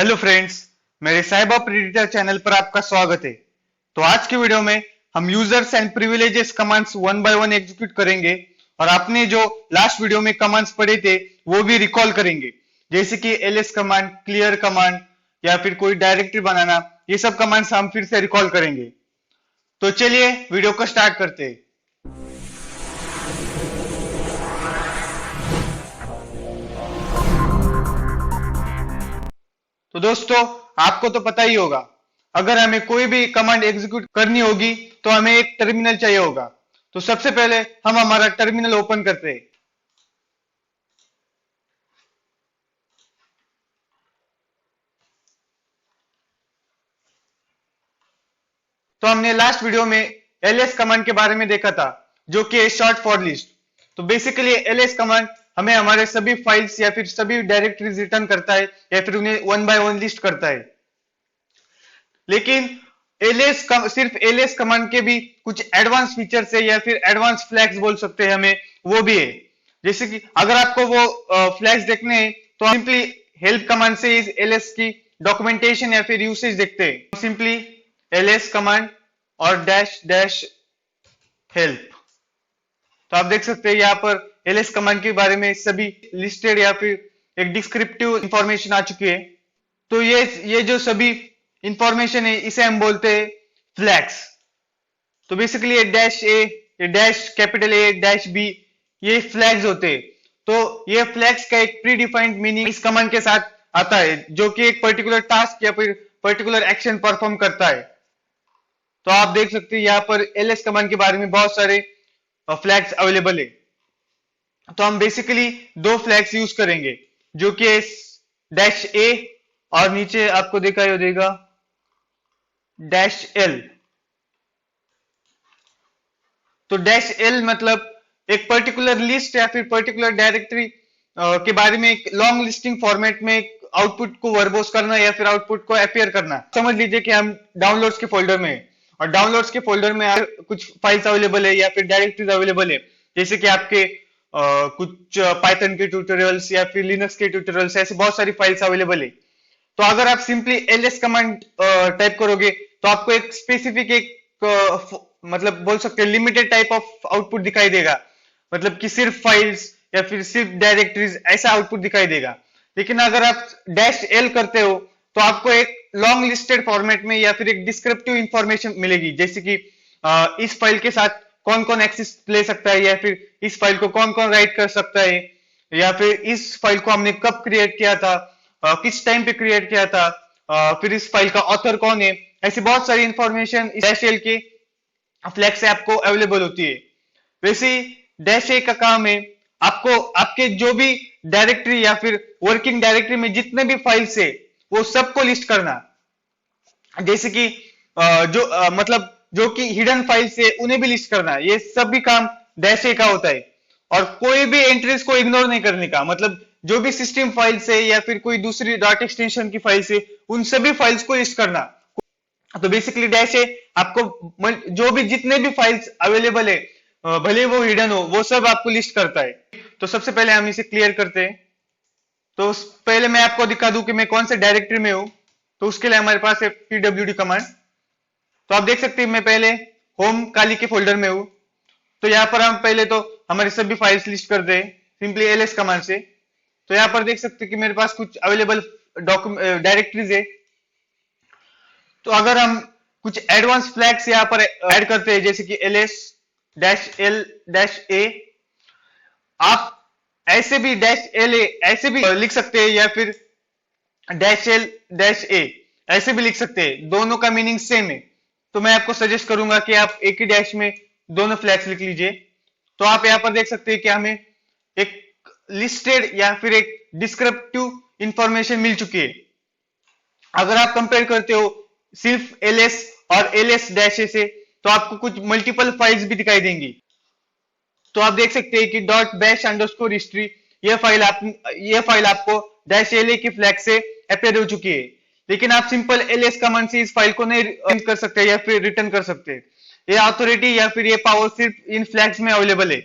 Hello friends, मेरे साहिबा प्रीडिटर channel पर आपका स्वागत है। तो आज की वीडियो में हम users and privileges commands one by one execute करेंगे और आपने जो लास्ट वीडियो में कमांड्स पढ़े थे वो भी रिकॉल करेंगे, जैसे कि एलएस कमांड, क्लियर कमांड या फिर कोई डायरेक्टरी बनाना। ये सब कमांड्स हम फिर से रिकॉल करेंगे। तो चलिए वीडियो को स्टार्ट करते हैं। तो दोस्तों, आपको तो पता ही होगा, अगर हमें कोई भी कमांड एग्जीक्यूट करनी होगी तो हमें एक टर्मिनल चाहिए होगा। तो सबसे पहले हम हमारा टर्मिनल ओपन करते हैं। तो हमने लास्ट वीडियो में एलएस कमांड के बारे में देखा था, जो कि शॉर्ट फॉर लिस्ट। तो बेसिकली एलएस कमांड हमें हमारे सभी फाइल्स या फिर सभी डायरेक्टरीज रिटर्न करता है या फिर उन्हें वन बाय वन लिस्ट करता है। लेकिन सिर्फ एलएस कमांड के भी कुछ एडवांस फीचर्स है या फिर एडवांस फ्लैग्स बोल सकते हैं हमें, वो भी है। जैसे कि अगर आपको वो फ्लैग्स देखने हैं तो सिंपली हेल्प कमांड से इस एलएस की डॉक्यूमेंटेशन या फिर यूसेज देखते हैं। सिंपली एलएस कमांड और डैश डैश हेल्प। तो आप देख सकते हैं यहाँ पर एलएस कमांड के बारे में सभी लिस्टेड या फिर एक डिस्क्रिप्टिव इंफॉर्मेशन आ चुकी है। तो ये जो सभी इंफॉर्मेशन है इसे हम बोलते हैं फ्लैग्स। तो बेसिकली ये डैश ए, ये dash capital A, dash B, ये फ्लैग्स होते हैं। तो ये फ्लैग्स का एक प्री डिफाइंड मीनिंग इस कमांड के साथ आता है, जो कि एक पर्टिकुलर टास्क या फिर पर्टिकुलर एक्शन परफॉर्म करता है। तो आप देख सकते हैं यहाँ पर एलएस कमांड के बारे में बहुत सारे फ्लैग्स अवेलेबल है। तो हम बेसिकली दो फ्लैग्स यूज करेंगे, जो कि डैश ए और नीचे आपको दिखाई देगा डैश एल। तो डैश एल मतलब एक पर्टिकुलर लिस्ट या फिर पर्टिकुलर डायरेक्टरी के बारे में एक लॉन्ग लिस्टिंग फॉर्मेट में एक आउटपुट को वर्बोस करना या फिर आउटपुट को अपियर करना। समझ लीजिए कि हम डाउनलोड्स के फोल्डर में हैं और डाउनलोड्स के फोल्डर में कुछ फाइल्स अवेलेबल है या फिर डायरेक्टरीज अवेलेबल है, जैसे कि आपके कुछ पाइथन के ट्यूटोरियल्स या फिर लिनक्स के ट्यूटोरियल्स, ऐसे बहुत सारी फाइल्स अवेलेबल है। तो अगर आप सिंपली एलएस कमांड टाइप करोगे तो आपको एक स्पेसिफिक मतलब बोल सकते हैं लिमिटेड टाइप ऑफ आउटपुट दिखाई देगा, मतलब कि सिर्फ फाइल्स या फिर सिर्फ डायरेक्टरीज ऐसा आउटपुट दिखाई देगा। लेकिन अगर आप डैश एल करते हो तो आपको एक लॉन्ग लिस्टेड फॉर्मेट में या फिर एक डिस्क्रिप्टिव इंफॉर्मेशन मिलेगी, जैसे कि इस फाइल के साथ कौन कौन एक्सेस ले सकता है या फिर इस फाइल को कौन कौन राइट कर सकता है या फिर इस फाइल को हमने कब क्रिएट किया था, किस टाइम पे क्रिएट किया था, फिर इस फाइल का ऑथर कौन है। ऐसी बहुत सारी इंफॉर्मेशन इस डैश एल के फ्लैग से आपको अवेलेबल होती है। वैसे डैश ए का काम है आपको आपके जो भी डायरेक्टरी या फिर वर्किंग डायरेक्टरी में जितने भी फाइल्स है वो सबको लिस्ट करना। जैसे कि मतलब जो कि हिडन फाइल्स है उन्हें भी लिस्ट करना। ये सब भी काम डैश ए का होता है। और कोई भी एंट्रीज को इग्नोर नहीं करने का, मतलब जो भी सिस्टम फाइल्स है या फिर कोई दूसरी डॉट एक्सटेंशन की फाइल्स है उन सभी फाइल्स को लिस्ट करना। तो बेसिकली डैश ए आपको जो भी जितने भी फाइल्स अवेलेबल है, भले वो हिडन हो, वो सब आपको लिस्ट करता है। तो सबसे पहले हम इसे क्लियर करते हैं। तो पहले मैं आपको दिखा दूं कि मैं कौन से डायरेक्टरी में हूं। तो उसके लिए हमारे पास है pwd कमांड। तो आप देख सकते हैं मैं पहले होम काली के फोल्डर में हूं। तो यहाँ पर हम पहले तो हमारी सभी फाइल्स लिस्ट करते हैं सिंपली एलएस कमांड से। तो यहाँ पर देख सकते हैं कि मेरे पास कुछ अवेलेबल डायरेक्टरीज है। तो अगर हम कुछ एडवांस फ्लैग्स यहाँ पर ऐड करते हैं, जैसे कि ls डैश एल डैश ए, आप ऐसे भी डैश एल ए ऐसे भी लिख सकते हैं या फिर डैश एल डैश ए ऐसे भी लिख सकते हैं, दोनों का मीनिंग सेम है। तो मैं आपको सजेस्ट करूंगा कि आप एक ही डैश में दोनों फ्लैग्स लिख लीजिए। तो आप यहाँ पर देख सकते हैं कि हमें एक लिस्टेड या फिर एक डिस्क्रिप्टिव इंफॉर्मेशन मिल चुकी है। अगर आप कंपेयर करते हो सिर्फ ls और ls डैश ए से तो आपको कुछ मल्टीपल फाइल्स भी दिखाई देंगी। तो आप देख सकते हैं कि डॉट बैश अंडरस्कोर हिस्ट्री ये फाइल आपको डैश एल के फ्लैग से अपेयर हो चुकी है। लेकिन आप सिंपल ls कमांड से इस फाइल को नहीं प्रिंट कर सकते या फिर रिटर्न कर सकते। ये अथॉरिटी या फिर ये पावर सिर्फ इन फ्लैग्स में अवेलेबल है।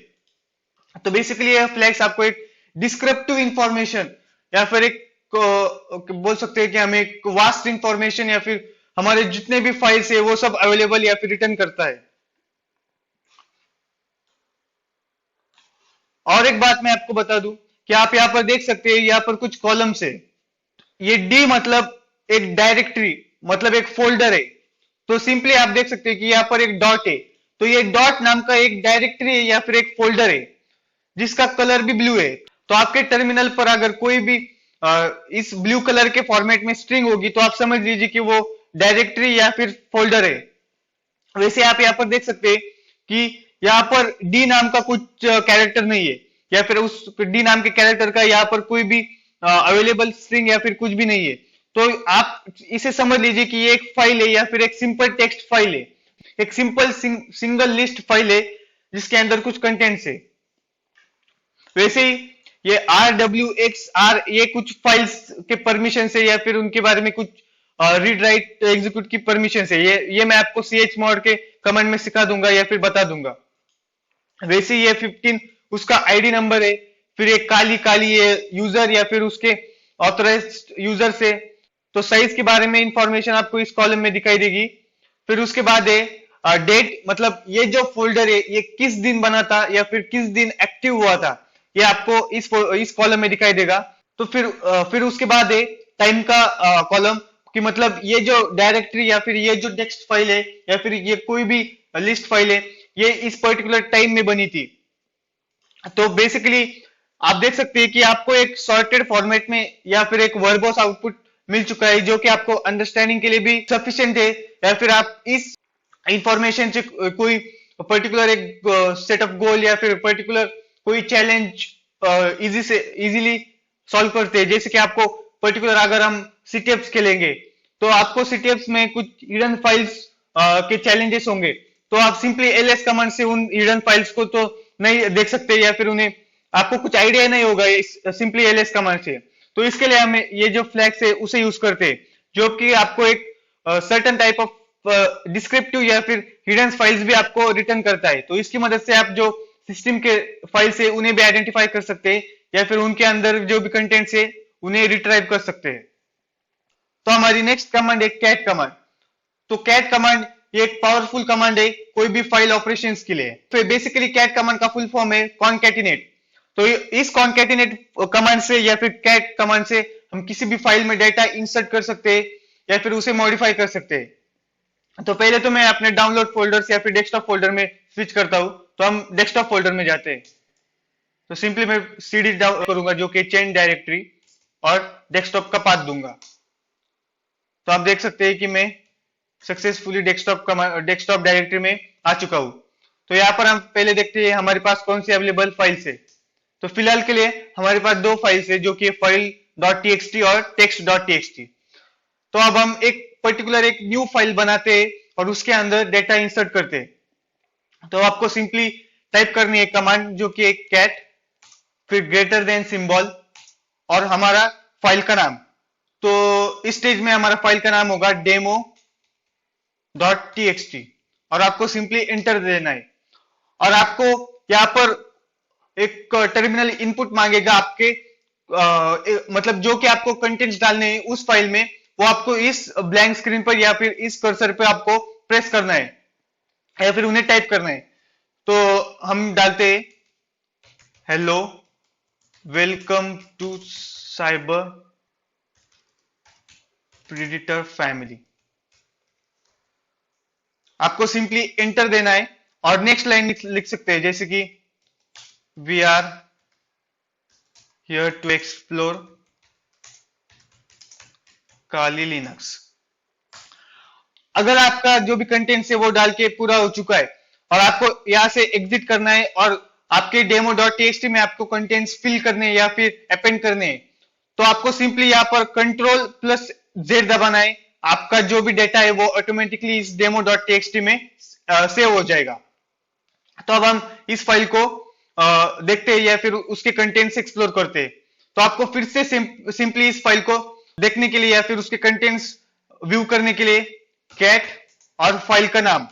तो बेसिकली ये फ्लैग्स आपको एक डिस्क्रिप्टिव इंफॉर्मेशन या फिर एक बोल सकते हैं कि हमें एक वास्ट इंफॉर्मेशन या फिर हमारे जितने भी फाइल्स है वो सब अवेलेबल या फिर रिटर्न करता है। और एक बात मैं आपको बता दूं कि आप यहाँ पर देख सकते हैं, यहाँ पर कुछ कॉलम्स है। ये डी मतलब एक डायरेक्टरी, मतलब एक फोल्डर है। तो सिंपली आप देख सकते हैं कि यहाँ पर एक डॉट है, तो ये डॉट नाम का एक डायरेक्टरी है या फिर एक फोल्डर है जिसका कलर भी ब्लू है। तो आपके टर्मिनल पर अगर कोई भी इस ब्लू कलर के फॉर्मेट में स्ट्रिंग होगी तो आप समझ लीजिए कि वो डायरेक्टरी या फिर फोल्डर है। वैसे आप यहाँ पर देख सकते हैं कि यहाँ पर डी नाम का कुछ कैरेक्टर नहीं है, या फिर उस डी नाम के कैरेक्टर का यहाँ पर कोई भी अवेलेबल स्ट्रिंग या फिर कुछ भी नहीं है। तो आप इसे समझ लीजिए कि ये एक फाइल है या फिर एक सिंपल टेक्स्ट फाइल है, एक सिंपल सिंगल लिस्ट फाइल है जिसके अंदर कुछ कंटेंट्स है। वैसे ही ये RWXR ये कुछ फाइल्स के परमिशन है या फिर उनके बारे में कुछ रीड राइट एग्जीक्यूट की परमिशन है। ये मैं आपको chmod के कमांड में सिखा दूंगा या फिर बता दूंगा। वैसे ये 15 उसका आईडी नंबर है। फिर एक काली काली ये यूजर या फिर उसके ऑथराइज्ड यूजर से, तो साइज के बारे में इंफॉर्मेशन आपको इस कॉलम में दिखाई देगी। फिर उसके बाद है डेट, मतलब ये जो फोल्डर है ये किस दिन बना था या फिर किस दिन एक्टिव हुआ था, ये आपको इस कॉलम में दिखाई देगा। तो फिर उसके बाद है टाइम का कॉलम, कि मतलब ये जो डायरेक्टरी या फिर ये जो टेक्स्ट फाइल है या फिर ये कोई भी लिस्ट फाइल है ये इस पर्टिकुलर टाइम में बनी थी। तो बेसिकली आप देख सकते हैं कि आपको एक सॉर्टेड फॉर्मेट में या फिर एक वर्बोस आउटपुट मिल चुका है जो कि आपको अंडरस्टैंडिंग के लिए भी सफिशिएंट है, या फिर आप इस इंफॉर्मेशन से कोई पर्टिकुलर एक सेट ऑफ गोल या फिर पर्टिकुलर कोई चैलेंज इजीली सॉल्व करते हैं। जैसे कि आपको पर्टिकुलर अगर हम सीटीएफ्स खेलेंगे तो आपको सीटीएफ्स में कुछ हिडन फाइल्स के चैलेंजेस होंगे, तो आप सिंपली एलएस कमांड से उन हिडन फाइल्स को तो नहीं देख सकते या फिर उन्हें आपको कुछ आइडिया नहीं होगा सिंपली एलएस कमांड से। तो इसके लिए हमें ये जो फ्लैग्स है उसे यूज करते हैं, जो कि आपको एक सर्टेन टाइप ऑफ डिस्क्रिप्टिव या फिर हिडन फाइल्स भी आपको रिटर्न करता है। तो इसकी मदद से आप जो सिस्टम के फाइल्स है उन्हें भी आइडेंटिफाई कर सकते हैं या फिर उनके अंदर जो भी कंटेंट्स है उन्हें रिट्राइव कर सकते हैं। तो हमारी नेक्स्ट कमांड है कैट कमांड। तो कैट कमांड ये एक पावरफुल कमांड है कोई भी फाइल ऑपरेशंस के लिए। फिर बेसिकली कैट कमांड का फुल फॉर्म है कॉन्कैटिनेट। तो इस कॉन्कैटिनेट कमांड से या फिर कैट कमांड से हम किसी भी फाइल में डेटा इंसर्ट कर सकते हैं या फिर उसे मॉडिफाई कर सकते हैं। तो पहले तो मैं अपने डाउनलोड फोल्डर या फिर डेस्कटॉप फोल्डर में स्विच करता हूं। तो हम डेस्कटॉप फोल्डर में जाते हैं। तो सिंपली मैं सीडी डाउन करूंगा जो कि चेन डायरेक्टरी, और डेस्कटॉप का पाथ दूंगा। तो आप देख सकते हैं कि मैं सक्सेसफुली डेस्कटॉप डायरेक्टरी में आ चुका हूं। तो यहाँ पर हम पहले देखते हैं हमारे पास कौन सी अवेलेबल फाइल्स है। तो फिलहाल के लिए हमारे पास दो फाइल्स है जो कि फाइल .txt और text.txt। तो अब हम एक पर्टिकुलर एक न्यू फाइल बनाते हैं और उसके अंदर डेटा इंसर्ट करते हैं। तो आपको सिंपली टाइप करनी है कमांड जो कि एक कैट, फिर ग्रेटर देन सिंबल और हमारा फाइल का नाम। तो इस स्टेज में हमारा फाइल का नाम होगा demo.txt और आपको सिंपली एंटर देना है। और आपको यहाँ पर एक टर्मिनल इनपुट मांगेगा आपके मतलब जो कि आपको कंटेंट्स डालने हैं उस फाइल में, वो आपको इस ब्लैंक स्क्रीन पर या फिर इस कर्सर पे आपको प्रेस करना है या फिर उन्हें टाइप करना है। तो हम डालते हैं hello welcome to cyber predator family. आपको सिंपली एंटर देना है और नेक्स्ट लाइन लिख सकते हैं जैसे कि we are here to explore Kali Linux. अगर आपका जो भी कंटेंट है वो डाल के पूरा हो चुका है और आपको यहां से एग्जिट करना है और आपके demo.txt में आपको कंटेंट्स फिल करने या फिर अपेंड करने हैं, तो आपको सिंपली यहाँ पर Ctrl+Z दबाना है। आपका जो भी डेटा है वो ऑटोमेटिकली इस demo.txt में सेव हो जाएगा। तो अब हम इस फाइल को देखते हैं या फिर उसके कंटेंट्स एक्सप्लोर करते हैं। तो आपको फिर से सिंपली इस फाइल को देखने के लिए या फिर उसके कंटेंट्स व्यू करने के लिए कैट और फाइल का नाम,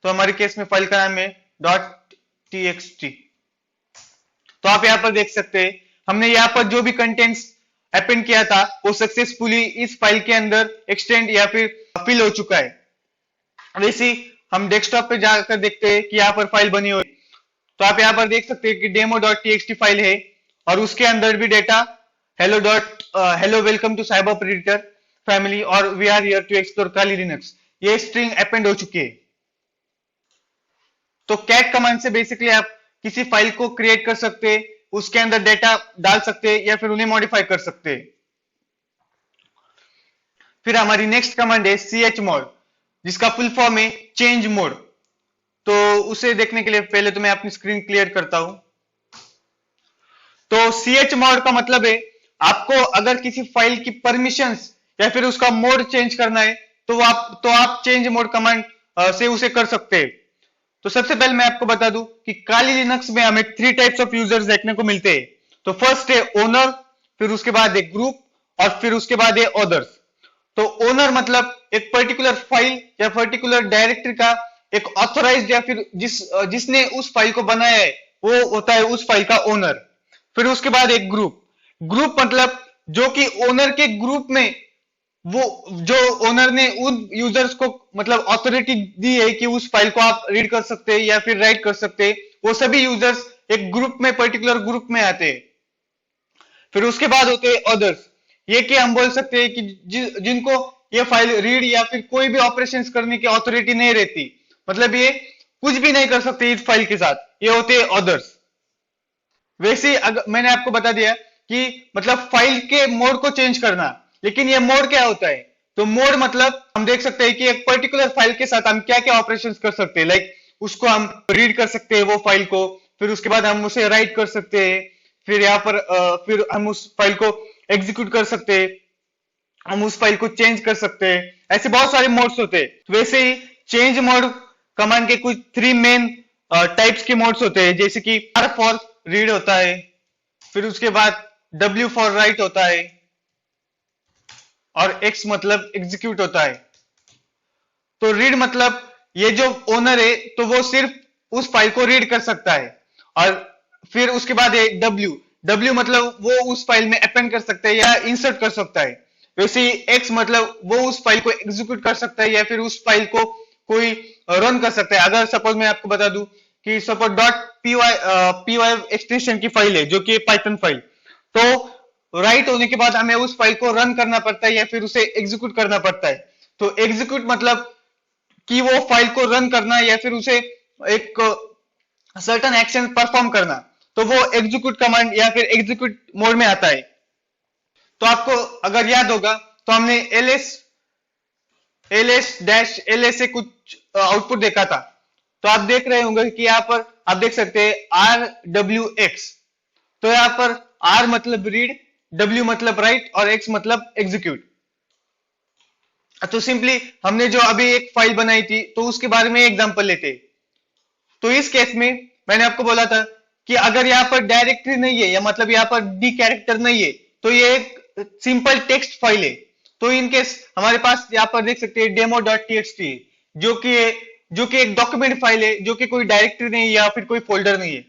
तो हमारे केस में फाइल का नाम है .txt। तो आप यहाँ पर देख सकते हैं हमने यहाँ पर जो भी कंटेंट्स अपेंड किया था वो सक्सेसफुली इस फाइल के अंदर एक्सटेंड या फिर फिल हो चुका है। वैसे ही हम डेस्कटॉप पे जाकर देखते हैं कि यहाँ पर फाइल बनी हुई है। तो आप यहाँ पर देख सकते हैं कि demo.txt फाइल है और उसके अंदर भी data hello welcome to cyber predator family और we are here to explore Kali Linux, ये स्ट्रिंग अपेंड हो चुकी है। तो कैट कमांड से बेसिकली आप किसी फाइल को क्रिएट कर सकते हैं, उसके अंदर डेटा डाल सकते हैं या फिर उन्हें मॉडिफाई कर सकते हैं। फिर हमारी नेक्स्ट कमांड है chmod, जिसका फुल फॉर्म है चेंज मोड। तो उसे देखने के लिए पहले तो मैं अपनी स्क्रीन क्लियर करता हूं। तो chmod का मतलब है आपको अगर किसी फाइल की परमिशंस या फिर उसका मोड चेंज करना है तो आप चेंज मोड कमांड से उसे कर सकते हैं। तो सबसे पहले मैं आपको बता दूं कि काली लिनक्स में हमें 3 टाइप्स ऑफ यूजर्स देखने को मिलते हैं। तो फर्स्ट है ओनर, फिर उसके बाद है ग्रुप और फिर उसके बाद है अदर्स। तो ओनर मतलब एक पर्टिकुलर फाइल या पर्टिकुलर डायरेक्टरी का एक ऑथोराइज्ड या फिर जिसने उस फाइल को बनाया है वो होता है उस फाइल का ओनर। फिर उसके बाद एक ग्रुप मतलब जो कि ओनर के ग्रुप में वो जो ओनर ने उन यूजर्स को मतलब अथॉरिटी दी है कि उस फाइल को आप रीड कर सकते हैं या फिर राइट कर सकते हैं, वो सभी यूजर्स एक ग्रुप में पर्टिकुलर ग्रुप में आते हैं। फिर उसके बाद होते हैं अदर्स, ये कि हम बोल सकते हैं कि जिनको ये फाइल रीड या फिर कोई भी ऑपरेशंस करने की अथॉरिटी नहीं रहती, मतलब ये कुछ भी नहीं कर सकते इस फाइल के साथ, ये होते हैं अदर्स। वैसे अगर मैंने आपको बता दिया कि मतलब फाइल के मोड को चेंज करना, लेकिन ये मोड क्या होता है? तो मोड मतलब हम देख सकते हैं कि एक पर्टिकुलर फाइल के साथ हम क्या क्या ऑपरेशन कर सकते हैं। लाइक उसको हम रीड कर सकते हैं वो फाइल को, फिर उसके बाद हम उसे राइट कर सकते हैं, फिर यहाँ पर फिर हम उस फाइल को एग्जीक्यूट कर सकते हैं, हम उस फाइल को चेंज कर सकते हैं। ऐसे बहुत सारे मोड्स होते हैं। तो वैसे ही चेंज मोड कमांड के कुछ 3 मेन टाइप्स के मोड्स होते हैं, जैसे कि R फॉर रीड होता है, फिर उसके बाद W फॉर राइट होता है और X मतलब एग्जीक्यूट होता है। तो रीड मतलब ये जो ओनर है तो वो सिर्फ उस फाइल को रीड कर सकता है, और फिर उसके बाद है W मतलब वो उस फाइल में अपेंड कर सकता है या इंसर्ट कर सकता है। वैसे ही X मतलब वो उस फाइल को एग्जीक्यूट कर सकता है या फिर उस फाइल को कोई रन कर सकता है। अगर सपोज मैं आपको बता दूं कि सपोज .py एक्सटेंशन की फाइल है जो कि पाइथन फाइल, तो राइट होने के बाद हमें उस फाइल को रन करना पड़ता है या फिर उसे एग्जीक्यूट करना पड़ता है। तो एग्जीक्यूट मतलब कि वो फाइल को रन करना या फिर उसे एक सर्टेन एक्शन परफॉर्म करना, तो वो एग्जीक्यूट कमांड या फिर एग्जीक्यूट मोड में आता है। तो आपको अगर याद होगा तो हमने ls से कुछ आउटपुट देखा था। तो आप देख रहे होंगे कि यहाँ पर आप देख सकते हैं RWX। तो यहाँ पर R मतलब रीड, W मतलब राइट और X मतलब एग्जीक्यूट। तो सिंपली हमने जो अभी एक फाइल बनाई थी तो उसके बारे में एग्जांपल लेते। तो इस केस में मैंने आपको बोला था कि अगर यहाँ पर डायरेक्टरी नहीं है या मतलब यहाँ पर डी कैरेक्टर नहीं है तो ये एक सिंपल टेक्स्ट फाइल है। तो इन केस हमारे पास यहाँ पर देख सकते हैं demo.txt है, जो कि एक डॉक्यूमेंट फाइल है, जो कि कोई डायरेक्टरी नहीं है या फिर कोई फोल्डर नहीं है।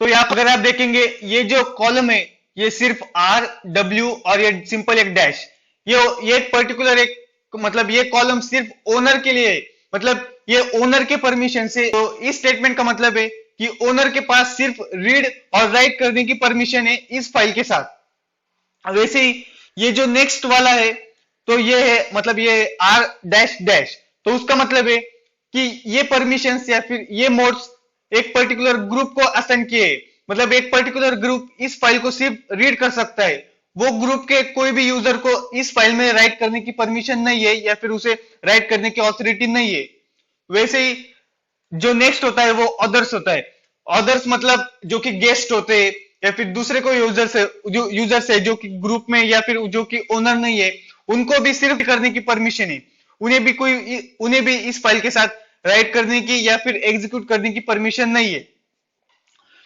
तो यहाँ अगर आप देखेंगे ये जो कॉलम है ये सिर्फ R W और ये सिंपल एक डैश, ये पर्टिकुलर एक मतलब ये कॉलम सिर्फ ओनर के लिए है, मतलब ये ओनर के परमिशन से। तो इस स्टेटमेंट का मतलब है कि ओनर के पास सिर्फ रीड और राइट करने की परमिशन है इस फाइल के साथ। वैसे ही ये जो नेक्स्ट वाला है तो ये है मतलब ये R डैश डैश, तो उसका मतलब है कि ये परमिशंस या फिर ये मोड्स एक पर्टिकुलर ग्रुप को असाइन किए, मतलब एक पर्टिकुलर ग्रुप इस फाइल को सिर्फ रीड कर सकता है, वो ग्रुप के कोई भी यूजर को इस फाइल में राइट करने की परमिशन नहीं है या फिर उसे राइट करने की ऑथोरिटी नहीं है। वैसे ही जो नेक्स्ट होता है वो अदर्स होता है। अदर्स मतलब जो कि गेस्ट होते हैं या फिर दूसरे कोई यूजर्स है जो कि ग्रुप में या फिर जो कि ओनर नहीं है, उनको भी सिर्फ करने की परमिशन है, उन्हें भी इस फाइल के साथ राइट करने की या फिर एग्जीक्यूट करने की परमिशन नहीं है।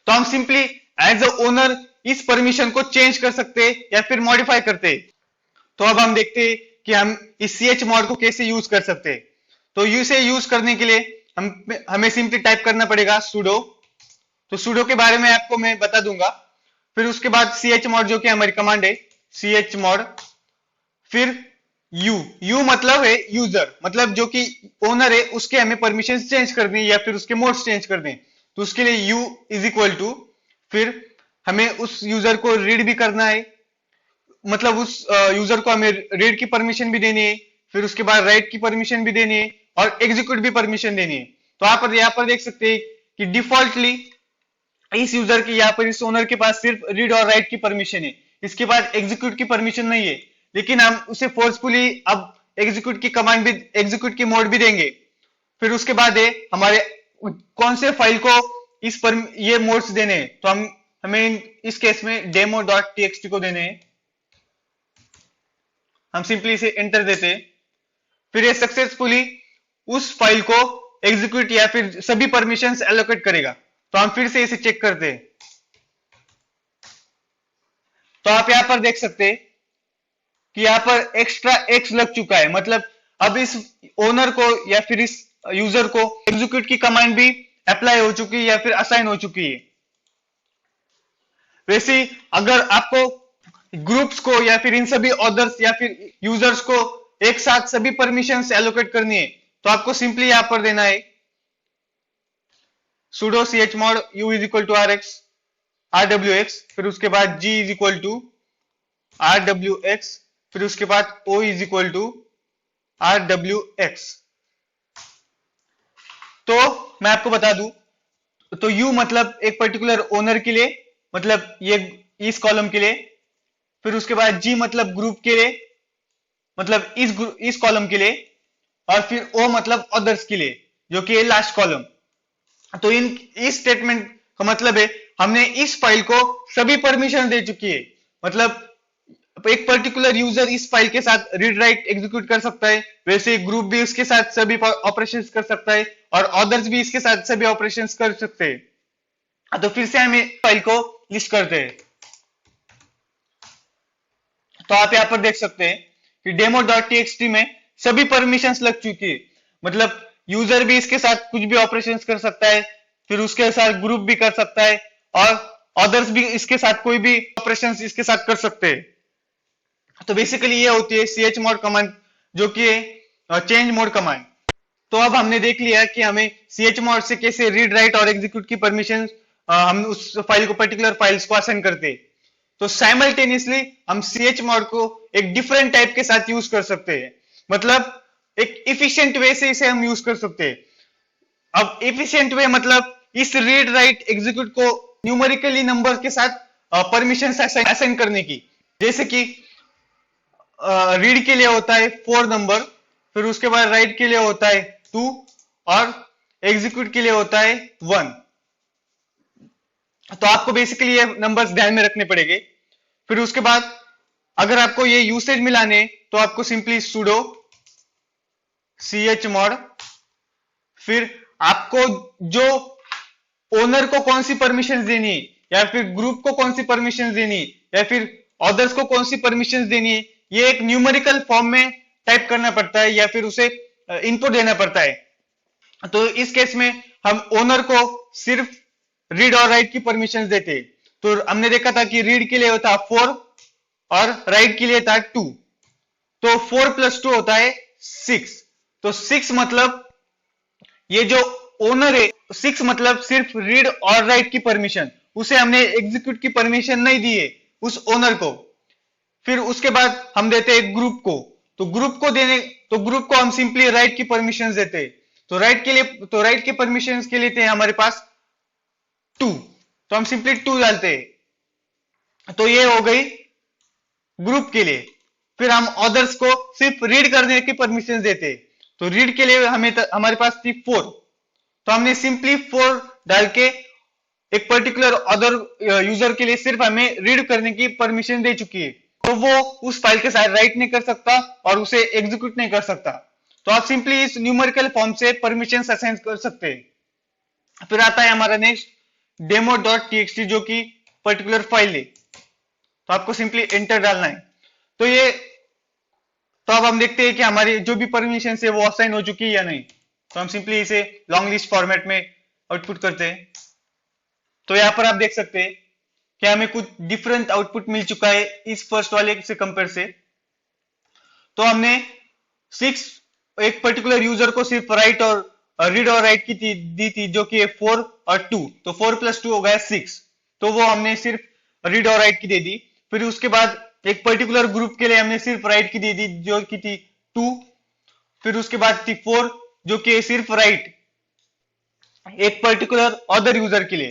तो हम सिंपली एज अ ओनर इस परमिशन को चेंज कर सकते हैं या फिर मॉडिफाई करते हैं। तो अब हम देखते हैं कि हम इस chmod को कैसे यूज कर सकते हैं। तो इसे यूज करने के लिए हमें सिंपली टाइप करना पड़ेगा sudo। तो sudo के बारे में आपको मैं बता दूंगा। फिर उसके बाद chmod जो कि हमारी कमांड है, chmod, फिर यू मतलब है यूजर, मतलब जो कि ओनर है उसके हमें परमिशन चेंज करनी है या फिर उसके मोड्स चेंज करने हैं, तो उसके लिए यू इज इक्वल टू, फिर हमें उस यूजर को रीड भी करना है, मतलब उस यूजर को हमें रीड की परमिशन भी देनी है, फिर उसके बाद राइट की परमिशन भी देनी है और एग्जीक्यूट भी परमिशन देनी है। तो आप यहाँ पर देख सकते हैं कि डिफॉल्टली इस यूजर की, यहाँ पर इस ओनर के पास सिर्फ रीड और राइट की परमिशन है, इसके बाद एग्जीक्यूट की परमिशन नहीं है, लेकिन हम उसे फोर्सफुली अब एग्जीक्यूट की कमांड भी, एग्जीक्यूट की मोड भी देंगे। फिर उसके बाद है हमारे कौन से फाइल को इस पर ये मोड्स देने हैं, तो हमें इस केस में demo.txt को देने हैं, हम सिंपली इसे एंटर देते हैं, फिर ये सक्सेसफुली उस फाइल को एग्जीक्यूट या फिर सभी परमिशंस एलोकेट करेगा। तो हम फिर से इसे चेक करते हैं, तो आप यहां पर देख सकते हैं कि यहां पर एक्स्ट्रा एक्स लग चुका है, मतलब अब इस ओनर को या फिर इस यूजर को एग्जीक्यूट की कमांड भी अप्लाई हो चुकी है या फिर असाइन हो चुकी है। वैसे अगर आपको ग्रुप्स को या फिर इन सभी अदर्स या फिर यूजर्स को एक साथ सभी परमिशंस एलोकेट करनी है, तो आपको सिंपली यहां पर देना है sudo chmod u is equal to rwx, फिर उसके बाद g is equal to rwx, फिर उसके बाद o is equal to rwx। तो मैं आपको बता दूं, तो u मतलब एक पर्टिकुलर ओनर के लिए, मतलब ये इस कॉलम के लिए, फिर उसके बाद g मतलब ग्रुप के लिए, मतलब इस कॉलम के लिए, और फिर o मतलब अदर्स के लिए जो कि लास्ट कॉलम। तो इस स्टेटमेंट का मतलब है हमने इस फाइल को सभी परमिशन दे चुकी है, मतलब एक पर्टिकुलर यूजर इस फाइल के साथ रीड राइट एग्जीक्यूट कर सकता है, वैसे ग्रुप भी उसके साथ सभी ऑपरेशंस कर सकता है और अदर्स भी इसके साथ सभी ऑपरेशंस कर सकते हैं। तो फिर से हम फाइल को लिस्ट करते हैं, तो आप यहां पर देख सकते हैं कि demo.txt में सभी परमिशंस लग चुकी है, मतलब यूजर भी इसके साथ कुछ भी ऑपरेशंस कर सकता है, फिर उसके साथ ग्रुप भी कर सकता है और अदर्स भी इसके साथ कोई भी ऑपरेशंस इसके साथ कर सकते हैं। तो बेसिकली ये होती है chmod कमांड, जो कि चेंज मोड कमांड। तो अब हमने देख लिया कि हमें chmod से कैसे रीड राइट और एग्जीक्यूट की परमिशन हम उस फाइल को, पर्टिकुलर फाइल्स को असाइन करते हैं। तो साइमल्टेनियसली हम chmod को एक डिफरेंट टाइप के साथ यूज कर सकते हैं, मतलब एक इफिशिएंट वे से इसे हम यूज कर सकते हैं। अब इफिशिएंट वे मतलब इस रीड राइट एग्जीक्यूट को न्यूमेरिकली नंबर के साथ परमिशन असाइन करने की, जैसे कि रीड के लिए होता है 4 नंबर, फिर उसके बाद राइट के लिए होता है 2 और एग्जीक्यूट के लिए होता है 1। तो आपको बेसिकली ये नंबर्स ध्यान में रखने पड़ेंगे। फिर उसके बाद अगर आपको ये यूसेज मिलाने, तो आपको सिंपली sudo chmod, फिर आपको जो ओनर को कौन सी परमिशन देनी है या फिर ग्रुप को कौन सी परमिशन देनी है या फिर अदर्स को कौन सी परमिशन देनी है, ये एक न्यूमेरिकल फॉर्म में टाइप करना पड़ता है या फिर उसे इनपुट देना पड़ता है। तो इस केस में हम ओनर को सिर्फ रीड और राइट की परमिशन देते हैं। तो हमने देखा था कि रीड के लिए होता 4 और राइट के लिए था 2, तो 4 + 2 होता है 6। तो 6 मतलब ये जो ओनर है, 6 मतलब सिर्फ रीड और राइट की परमिशन, उसे हमने एग्जीक्यूट की परमिशन नहीं दी है उस ओनर को। फिर उसके बाद हम देते हैं ग्रुप को, तो ग्रुप को हम सिंपली राइट की परमिशन देते हैं। तो राइट के परमिशन के लिए थे हमारे पास 2, तो हम सिंपली 2 डालते हैं। तो ये हो गई ग्रुप के लिए। फिर हम अदर्स को सिर्फ रीड करने की परमिशन देते हैं, तो रीड के लिए हमारे पास थी 4, तो हमने सिंपली 4 डाल के एक पर्टिकुलर अदर यूजर के लिए सिर्फ हमें रीड करने की परमिशन दे चुकी है, तो वो उस फाइल के साथ राइट नहीं कर सकता और उसे एग्जीक्यूट नहीं कर सकता। तो आप सिंपली इस न्यूमेरिकल फॉर्म से परमिशन असाइन कर सकते हैं। फिर आता है हमारा नेक्स्ट demo.txt, जो कि पर्टिकुलर फाइल है, तो आपको सिंपली एंटर डालना है। तो अब हम देखते हैं कि हमारी जो भी परमिशन है वो असाइन हो चुकी है या नहीं। तो हम सिंपली इसे लॉन्ग लिस्ट फॉर्मेट में आउटपुट करते हैं। तो यहां पर आप देख सकते हैं क्या हमें कुछ डिफरेंट आउटपुट मिल चुका है इस फर्स्ट वाले से कंपेयर से। तो हमने 6 एक पर्टिकुलर यूजर को सिर्फ राइट और रीड और राइट की दी थी जो कि 4 और 2, तो 4 + 2 हो गया 6, तो वो हमने सिर्फ रीड और राइट की दे दी। फिर उसके बाद एक पर्टिकुलर ग्रुप के लिए हमने सिर्फ राइट की दे दी जो कि थी 2, फिर उसके बाद थी 4 जो कि सिर्फ राइट एक पर्टिकुलर अदर यूजर के लिए।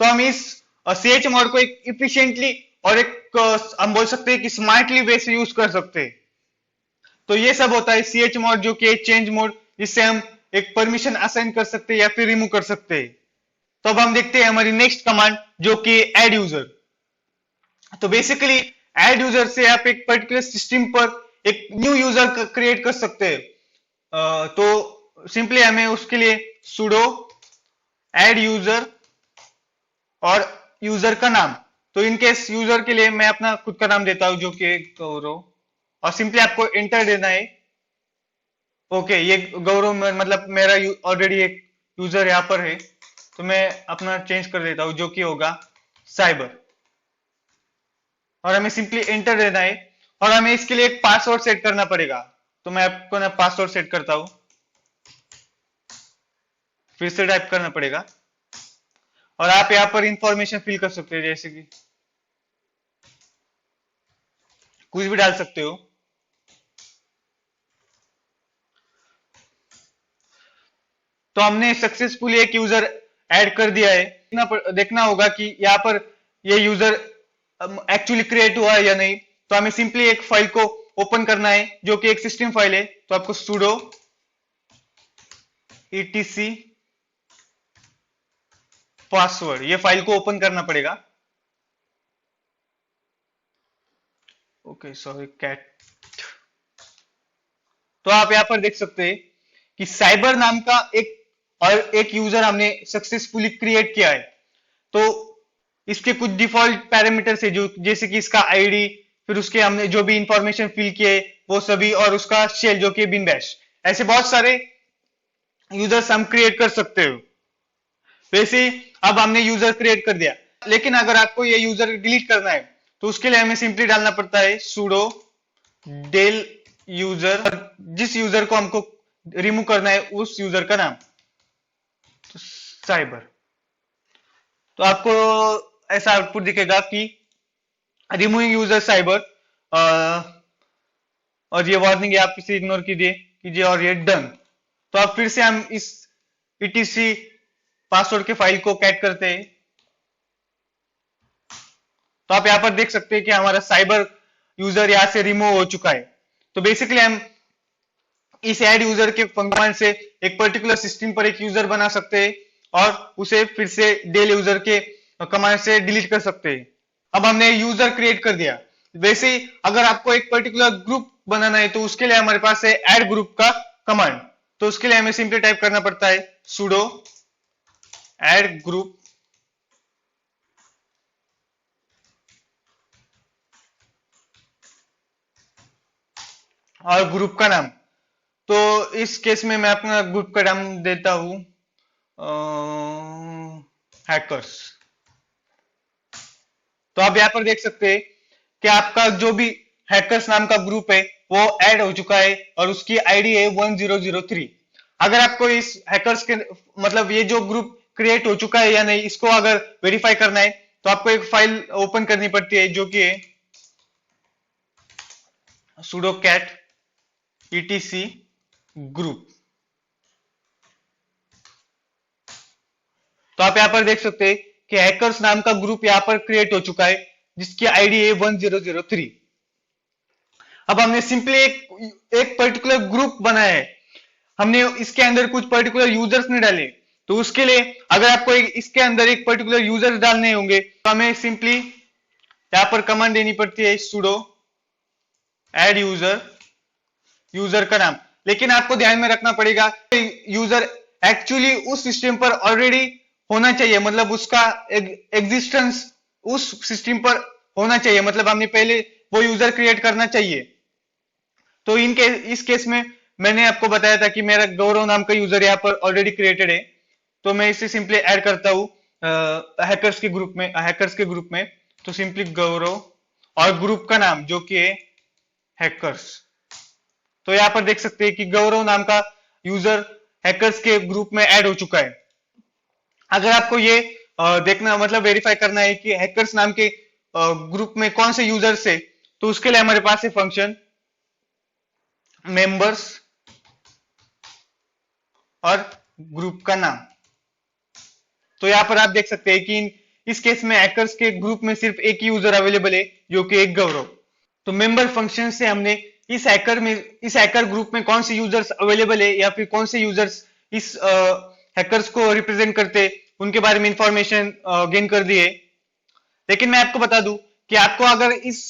तो हम इस CH मोड को एक इफिशिएंटली और एक हम बोल सकते हैं कि स्मार्टली वे से यूज कर सकते हैं। तो ये सब होता है CH मोड जो कि चेंज मोड, जिससे हम एक परमिशन असाइन कर सकते हैं या फिर रिमूव कर सकते हैं। तो अब हम देखते हैं हमारी नेक्स्ट कमांड जो कि ऐड यूजर। तो बेसिकली ऐड यूजर से आप एक पर्टिकुलर सिस्टम पर एक न्यू यूजर क्रिएट कर सकते हैं। तो सिंपली हमें उसके लिए sudo ऐड यूजर और यूजर का नाम। तो इनकेस यूजर के लिए मैं अपना खुद का नाम देता हूं जो कि गौरव, और सिंपली आपको एंटर देना है। ओके, ये गौरव मतलब मेरा ऑलरेडी एक यूजर यहाँ पर है, तो मैं अपना चेंज कर देता हूं जो कि होगा साइबर, और हमें सिंपली एंटर देना है। और हमें इसके लिए एक पासवर्ड सेट करना पड़ेगा, तो मैं आपको ना पासवर्ड सेट करता हूं, फिर से टाइप करना पड़ेगा। और आप यहाँ पर इंफॉर्मेशन फिल कर सकते हो, जैसे कि कुछ भी डाल सकते हो। तो हमने सक्सेसफुली एक यूजर ऐड कर दिया है। देखना होगा कि यहाँ पर ये यूजर एक्चुअली क्रिएट हुआ है या नहीं। तो हमें सिंपली एक फाइल को ओपन करना है जो कि एक सिस्टम फाइल है। तो आपको sudo etc पासवर्ड ये फाइल को ओपन करना पड़ेगा। Okay sorry cat. तो आप यहाँ पर देख सकते हैं कि साइबर नाम का एक यूजर हमने सक्सेसफुली क्रिएट किया है। तो इसके कुछ डिफॉल्ट पैरामीटर्स है जो जैसे कि इसका आईडी, फिर उसके हमने जो भी इंफॉर्मेशन फिल किए वो सभी, और उसका शेल जो कि बिन बैश। ऐसे बहुत सारे यूजर्स हम क्रिएट कर सकते हो। वैसे अब हमने यूजर क्रिएट कर दिया, लेकिन अगर आपको ये यूजर डिलीट करना है तो उसके लिए हमें सिंपली डालना पड़ता है sudo del यूजर, जिस यूजर को हमको रिमूव करना है उस यूजर का नाम, तो साइबर। तो आपको ऐसा आउटपुट दिखेगा कि रिमूविंग यूजर साइबर, और ये वार्निंग आप इसे इग्नोर कीजिए और ये डन। तो अब फिर से हम इस etc पासवर्ड के फाइल को कैट करते हैं। तो आप यहाँ पर देख सकते हैं कि हमारा साइबर यूजर यहाँ से रिमूव हो चुका है। तो बेसिकली हम इस ऐड यूजर के फंक्शन से एक पर्टिकुलर सिस्टम पर एक यूजर बना सकते हैं और उसे फिर से डेल यूजर के कमांड से डिलीट कर सकते हैं। अब हमने यूजर क्रिएट कर दिया। वैसे ही अगर आपको एक पर्टिकुलर ग्रुप बनाना है तो उसके लिए हमारे पास है ऐड ग्रुप का कमांड। तो उसके लिए हमें सिंपली टाइप करना पड़ता है sudo ऐड ग्रुप, और ग्रुप का नाम। तो इस केस में मैं अपना ग्रुप का नाम देता हूं हैकर्स। तो आप यहाँ पर देख सकते हैं कि आपका जो भी हैकर्स नाम का ग्रुप है वो ऐड हो चुका है और उसकी आईडी है 1003। अगर आपको इस हैकर्स के मतलब ये जो ग्रुप क्रिएट हो चुका है या नहीं इसको अगर वेरीफाई करना है तो आपको एक फाइल ओपन करनी पड़ती है जो कि है sudo cat etc ग्रुप। तो आप यहाँ पर देख सकते हैं कि हैकर्स नाम का ग्रुप यहाँ पर क्रिएट हो चुका है जिसकी आईडी है 1003। अब हमने सिंपली एक पर्टिकुलर ग्रुप बनाया है, हमने इसके अंदर कुछ पर्टिकुलर यूजर्स नहीं डाले। तो उसके लिए अगर आपको इसके अंदर एक पर्टिकुलर यूजर्स डालने होंगे तो हमें सिंपली यहाँ पर कमांड देनी पड़ती है sudo ऐड यूजर, यूजर का नाम। लेकिन आपको ध्यान में रखना पड़ेगा यूजर एक्चुअली उस सिस्टम पर ऑलरेडी होना चाहिए, मतलब उसका एग्जिस्टेंस उस सिस्टम पर होना चाहिए, मतलब हमने पहले वो यूजर क्रिएट करना चाहिए। तो इस केस में मैंने आपको बताया था कि मेरा गौरव नाम का यूजर यहाँ पर ऑलरेडी क्रिएटेड है, तो मैं इसे सिंपली ऐड करता हूं हैकर्स के ग्रुप में तो सिंपली गौरव और ग्रुप का नाम जो कि है हैकर्स। तो यहाँ पर देख सकते हैं कि गौरव नाम का यूजर हैकर्स के ग्रुप में ऐड हो चुका है। अगर आपको ये देखना मतलब वेरीफाई करना है कि हैकर्स नाम के ग्रुप में कौन से यूजर्स है, तो उसके लिए हमारे पास है फंक्शन मेंबर्स और ग्रुप का नाम। तो यहाँ पर आप देख सकते हैं कि इस केस में हैकर्स के ग्रुप में सिर्फ एक ही यूजर अवेलेबल है जो कि एक गौरव। तो मेंबर फंक्शन से हमने इस हैकर ग्रुप में कौन से यूजर्स अवेलेबल है या फिर कौन से यूजर्स इस हैकर्स को रिप्रेजेंट करते उनके बारे में इंफॉर्मेशन गेन कर दी है। लेकिन मैं आपको बता दूं कि आपको अगर इस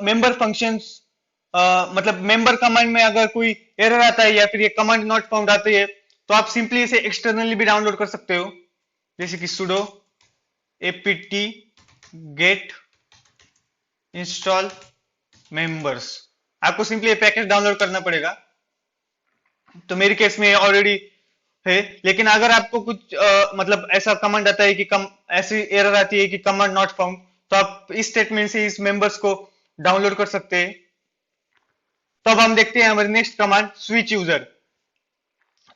मेंबर फंक्शंस मतलब मेंबर कमांड में अगर कोई एरर आता है या फिर ये कमांड नॉट फाउंड आती है, तो आप सिंपली इसे एक्सटर्नली भी डाउनलोड कर सकते हो, जैसे कि sudo apt get install members। आपको सिंपली ये पैकेज डाउनलोड करना पड़ेगा। तो मेरे केस में ऑलरेडी है, लेकिन अगर आपको कुछ मतलब ऐसा कमांड आता है कि ऐसी एरर आती है कि कमांड नॉट फाउंड, तो आप इस स्टेटमेंट से इस मेंबर्स को डाउनलोड कर सकते हैं। तो अब हम देखते हैं हमारी नेक्स्ट कमांड स्विच यूजर।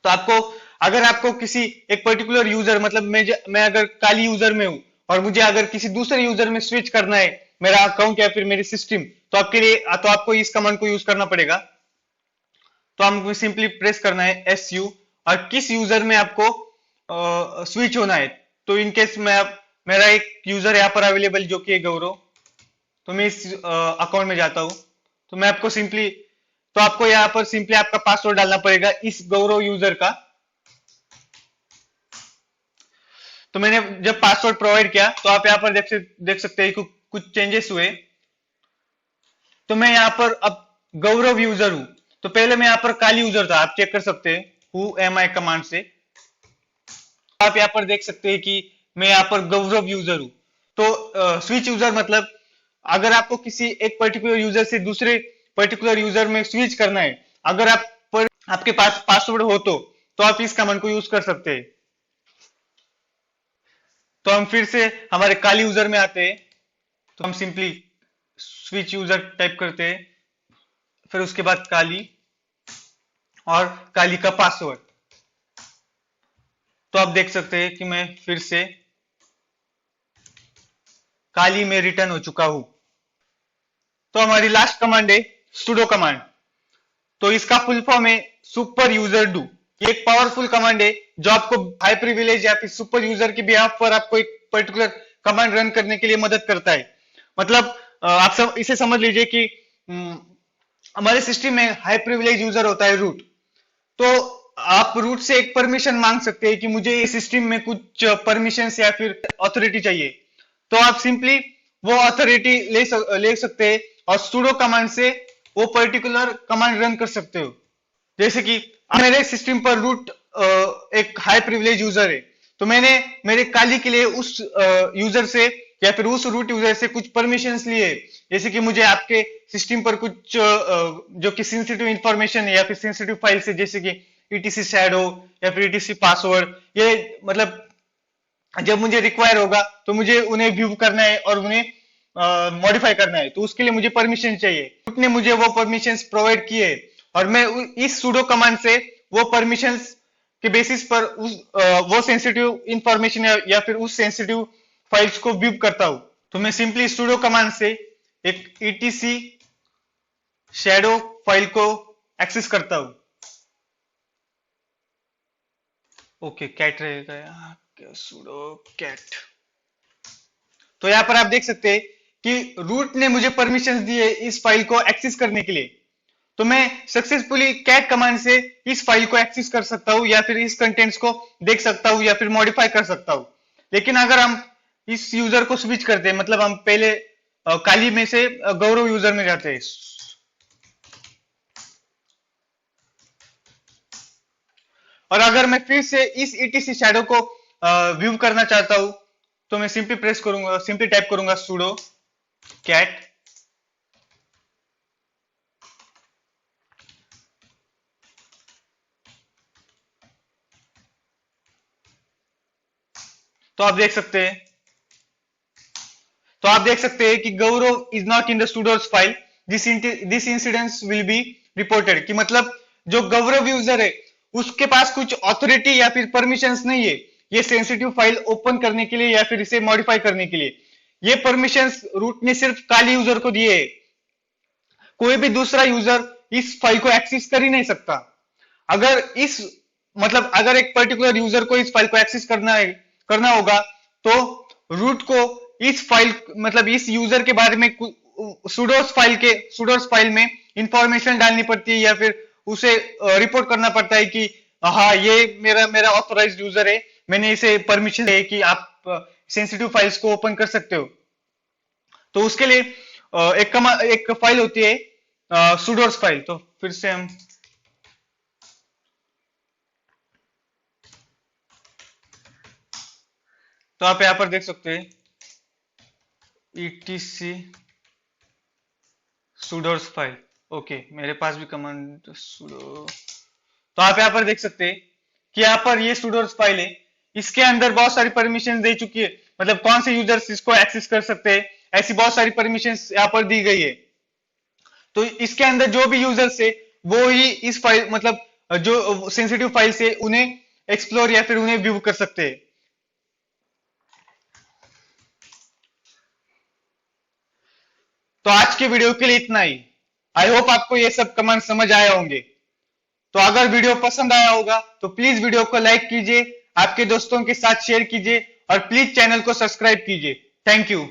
तो अगर आपको किसी एक पर्टिकुलर यूजर मतलब मैं अगर काली यूजर में हूं और मुझे अगर किसी दूसरे यूजर में स्विच करना है मेरा अकाउंट या फिर मेरी सिस्टम, तो आपको इस कमांड को यूज करना पड़ेगा। तो हमको सिंपली प्रेस करना है SU और किस यूजर में आपको स्विच होना है। तो इन केस मेरा एक यूजर यहाँ पर अवेलेबल जो कि गौरव, तो मैं इस अकाउंट में जाता हूं। तो मैं आपको सिंपली तो आपको यहाँ पर सिंपली आपका पासवर्ड डालना पड़ेगा इस गौरव यूजर का। तो मैंने जब पासवर्ड प्रोवाइड किया तो आप यहाँ पर देख सकते हैं कि कुछ चेंजेस हुए। तो मैं यहाँ पर अब गौरव यूजर हूं। तो पहले मैं यहाँ पर काली यूजर था, आप चेक कर सकते हैं हु एम आई कमांड से। आप यहाँ पर देख सकते हैं कि मैं यहाँ पर गौरव यूजर हूं। तो स्विच यूजर मतलब अगर आपको किसी एक पर्टिकुलर यूजर से दूसरे पर्टिकुलर यूजर में स्विच करना है, अगर आपके पास पासवर्ड हो तो आप इस कमांड को यूज कर सकते हैं। तो हम फिर से हमारे काली यूजर में आते हैं। तो हम सिंपली स्विच यूजर टाइप करते हैं, फिर उसके बाद काली और काली का पासवर्ड। तो आप देख सकते हैं कि मैं फिर से काली में रिटर्न हो चुका हूं। तो हमारी लास्ट कमांड है sudo कमांड। तो इसका फुल फॉर्म है सुपर यूजर डू। ये एक पावरफुल कमांड है जो आपको हाई प्रिविलेज या फिर सुपर यूजर के बिहाफ पर आपको एक पर्टिकुलर कमांड रन करने के लिए मदद करता है। मतलब आप इसे समझ लीजिए कि हमारे सिस्टम में हाई प्रिविलेज यूजर होता है रूट। तो आप रूट से एक परमिशन मांग सकते हैं कि मुझे इस सिस्टम में कुछ परमिशन या फिर अथॉरिटी चाहिए। तो आप सिंपली वो अथॉरिटी ले सकते हैं और sudo कमांड से वो पर्टिकुलर कमांड रन कर सकते हो। जैसे कि मेरे सिस्टम पर रूट एक हाई प्रिविलेज यूजर है, तो मैंने मेरे काली के लिए उस यूजर से या फिर उस रूट यूजर से कुछ परमिशंस लिए। जैसे कि मुझे आपके सिस्टम पर कुछ जो कि सेंसिटिव इंफॉर्मेशन है या फिर सेंसिटिव फाइल्स है, जैसे कि ETC शैडो या फिर ETC पासवर्ड, ये मतलब जब मुझे रिक्वायर होगा तो मुझे उन्हें व्यू करना है और उन्हें मॉडिफाई करना है, तो उसके लिए मुझे परमिशन चाहिए। रूट ने मुझे वो परमिशंस प्रोवाइड किए और मैं इस sudo कमांड से वो परमिशंस के बेसिस पर वो सेंसिटिव इंफॉर्मेशन या फिर उस सेंसिटिव फाइल्स को व्यू करता हूं। तो मैं सिंपली sudo कमांड से एक ETC शैडो फाइल को एक्सेस करता हूं। ओके, कैट रहेगा यहाँ, sudo cat। तो यहाँ पर आप देख सकते हैं कि रूट ने मुझे परमिशन दी है इस फाइल को एक्सेस करने के लिए। तो मैं सक्सेसफुली कैट कमांड से इस फाइल को एक्सेस कर सकता हूं या फिर इस कंटेंट्स को देख सकता हूं या फिर मॉडिफाई कर सकता हूं। लेकिन अगर हम इस यूजर को स्विच करते हैं, मतलब हम पहले काली में से गौरव यूजर में जाते हैं, और अगर मैं फिर से इस ETC शैडो को व्यू करना चाहता हूं, तो मैं सिंपली टाइप करूंगा sudo cat तो आप देख सकते हैं कि Gaurav is not in the sudoers file, this incidence will be reported. कि मतलब जो गौरव यूजर है उसके पास कुछ ऑथोरिटी या फिर परमिशंस नहीं है ये सेंसिटिव फाइल ओपन करने के लिए या फिर इसे मॉडिफाई करने के लिए। ये परमिशंस रूट ने सिर्फ काली यूजर को दिए है, कोई भी दूसरा यूजर इस फाइल को एक्सेस कर ही नहीं सकता। अगर इस मतलब अगर एक पर्टिकुलर यूजर को इस फाइल को एक्सेस करना होगा तो रूट को इस फाइल मतलब इस यूजर के बारे में सुडोस फाइल में इंफॉर्मेशन डालनी पड़ती है या फिर उसे रिपोर्ट करना पड़ता है कि हाँ ये मेरा ऑथोराइज्ड यूजर है, मैंने इसे परमिशन है कि आप सेंसिटिव फाइल्स को ओपन कर सकते हो। तो उसके लिए एक फाइल होती है सुडोस फाइल। तो फिर से हम तो आप यहां पर देख सकते हैं etc sudoers फाइल। ओके, मेरे पास भी कमांड sudo। तो आप यहां पर देख सकते हैं कि यहाँ पर ये sudoers फाइल है, इसके अंदर बहुत सारी परमिशन दे चुकी है, मतलब कौन से यूजर्स इसको एक्सेस कर सकते हैं, ऐसी बहुत सारी परमिशन यहाँ पर दी गई है। तो इसके अंदर जो भी यूजर्स है वो ही इस फाइल मतलब जो सेंसिटिव फाइल से उन्हें एक्सप्लोर या फिर उन्हें व्यू कर सकते हैं। तो आज के वीडियो के लिए इतना ही। आई होप आपको ये सब कमांड समझ आए होंगे। तो अगर वीडियो पसंद आया होगा तो प्लीज वीडियो को लाइक कीजिए, आपके दोस्तों के साथ शेयर कीजिए और प्लीज चैनल को सब्सक्राइब कीजिए। Thank you.